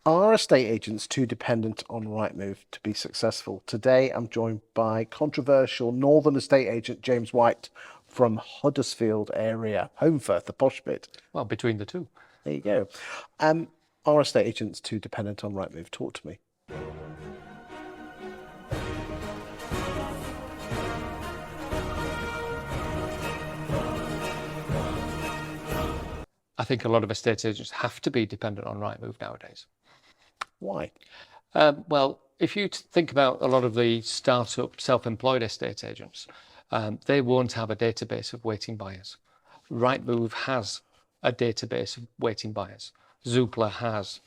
Are estate agents too dependent on RightMove to be successful? Today, I'm joined by controversial Northern estate agent James White from Huddersfield area, Holmfirth, the posh bit. Well, between the two. There you go. Are estate agents too dependent on RightMove? Talk to me. I think a lot of estate agents have to be dependent on RightMove nowadays. Why? Well, if you think about a lot of the startup self-employed estate agents, they won't have a database of waiting buyers. RightMove has a database of waiting buyers. Zoopla has.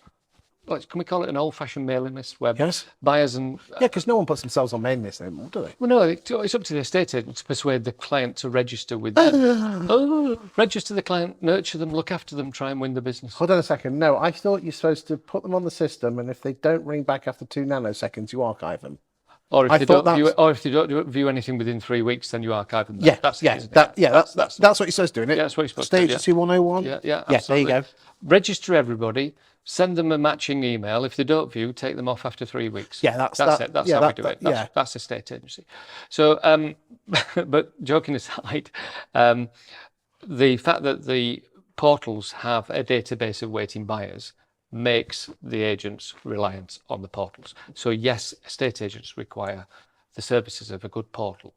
Can we call it an old-fashioned mailing list where Yes. buyers and Yeah, because no one puts themselves on mailing lists anymore, do they? well, no, it's up to the estate agent to persuade the client to register with them. Register the client, nurture them, look after them, try and win the business. Hold on a second. No, I thought you're supposed to put them on the system, and if they don't ring back after 2 nanoseconds, you archive them. Or if I they thought don't view, or if they don't view anything within 3 weeks, then you archive them. Yeah, That's it, isn't it? that's what you're supposed to do, isn't it? Yeah, that's what you're supposed Estate to do, Agency 101. Yeah, Yeah, absolutely. there you go. Register everybody. Send them a matching email. If they don't view, take them off after 3 weeks. Yeah, that's it. That's how we do it. Yeah. That's estate agency. So, but joking aside, the fact that the portals have a database of waiting buyers makes the agents reliant on the portals. So yes, estate agents require the services of a good portal.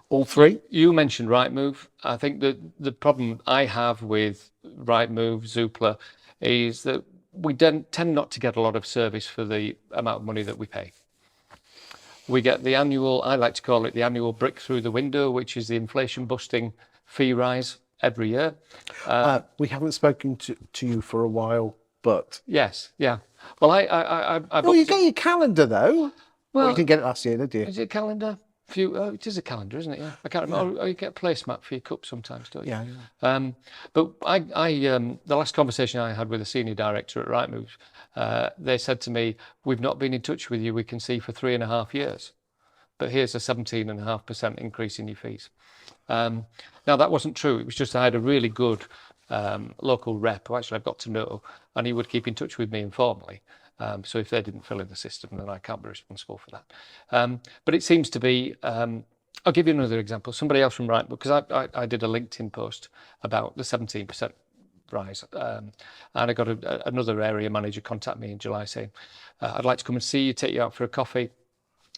All three? You mentioned RightMove. I think that the problem I have with RightMove, Zoopla, is that we tend not to get a lot of service for the amount of money that we pay. We get the annual, I like to call it the annual brick through the window, which is the inflation busting fee rise every year. We haven't spoken to you for a while, but... Yes, yeah. Well, I Oh, you get your calendar, though. Well, you Well, didn't get it last year, did you? is it a calendar? It is a calendar, isn't it? Yeah, I can't remember. Or you get a placemat for your cup sometimes, don't you? Yeah. But the last conversation I had with a senior director at RightMove, they said to me, "We've not been in touch with you. We can see for 3.5 years, but here's a 17.5% increase in your fees." Now that wasn't true. It was just I had a really good local rep who actually I've got to know, and he would keep in touch with me informally. So if they didn't fill in the system, then I can't be responsible for that. But it seems to be, I'll give you another example. Somebody else from RightMove, because I did a LinkedIn post about the 17% rise. And I got another area manager contact me in July saying, "I'd like to come and see you, take you out for a coffee."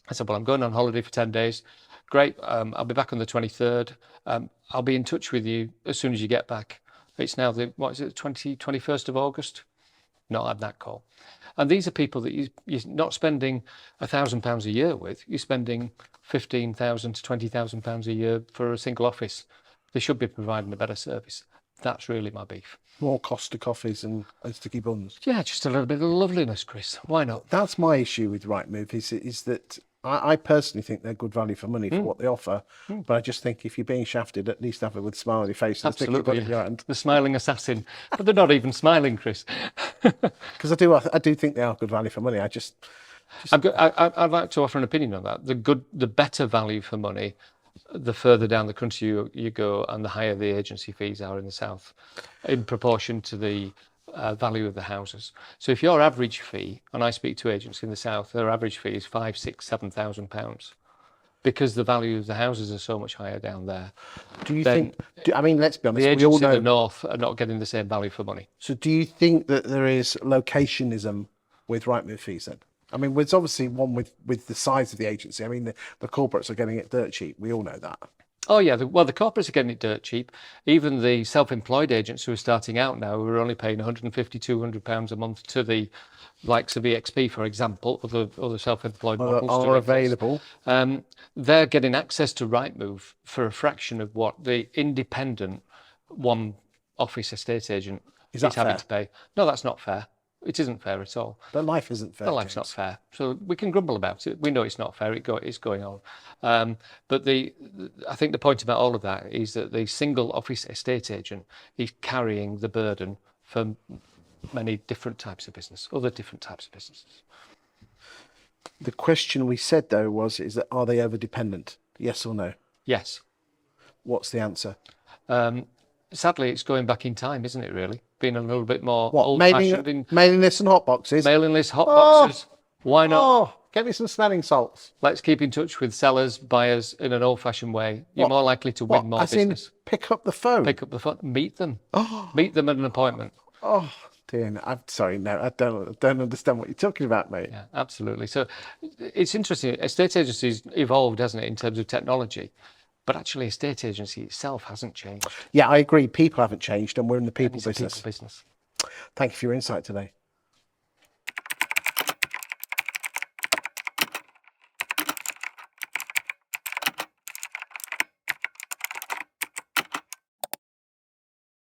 I said, "Well, I'm going on holiday for 10 days. Great, I'll be back on the 23rd. I'll be in touch with you as soon as you get back." It's now the 21st of August? Not had that call. And these are people that you're not spending £1,000 a year with. You're spending £15,000 to £20,000 a year for a single office. They should be providing a better service. That's really my beef. More Costa coffees and sticky buns. Yeah, just a little bit of loveliness, Chris. Why not? That's my issue with RightMove, is that I personally think they're good value for money for what they offer. But I just think if you're being shafted, at least have it with a smile on your face and stick your butt in your hand. The smiling assassin. But they're not even smiling, Chris. Because I do think they are good value for money. I'd like to offer an opinion on that. The better value for money, the further down the country you go, and the higher the agency fees are in the south, in proportion to the value of the houses. So if your average fee, and I speak to agents in the south, their average fee is £5,000, £6,000, £7,000, because the value of the houses are so much higher down there. Do you think? I mean, let's be honest. The We all agents in know. the north are not getting the same value for money. So, do you think that there is locationism with RightMove fees then? I mean, there's obviously one with the size of the agency. I mean, the corporates are getting it dirt cheap. We all know that. Oh yeah, the corporates are getting it dirt cheap. Even the self-employed agents who are starting out now, who are only paying £150, £200 a month to the likes of EXP, for example, other self-employed models Are available. they're getting access to RightMove for a fraction of what the independent one office estate agent is having to pay. No, that's not fair. It isn't fair at all. But life isn't fair. Well, life's not fair. So we can grumble about it. We know it's not fair. It's going on. But I think the point about all of that is that the single office estate agent is carrying the burden for many different types of business, other different types of businesses. The question we said though is that are they over dependent? Yes or no? Yes. What's the answer? Sadly, it's going back in time, isn't it, really? being a little bit more What, old-fashioned in mailing lists and hot boxes? mailing lists, hot boxes. Why not? Oh, get me some smelling salts. Let's keep in touch with sellers, buyers in an old-fashioned way. You're more likely to win more As business. in, pick up the phone? Pick up the phone, meet them. Meet them at an appointment. Oh, dear. I'm sorry. No, I don't understand what you're talking about, mate. Yeah, absolutely. So it's interesting. Estate agencies evolved, hasn't it, in terms of technology? But actually, estate agency itself hasn't changed. Yeah, I agree. People haven't changed, and we're in the people It's a business. people business. Thank you for your insight today.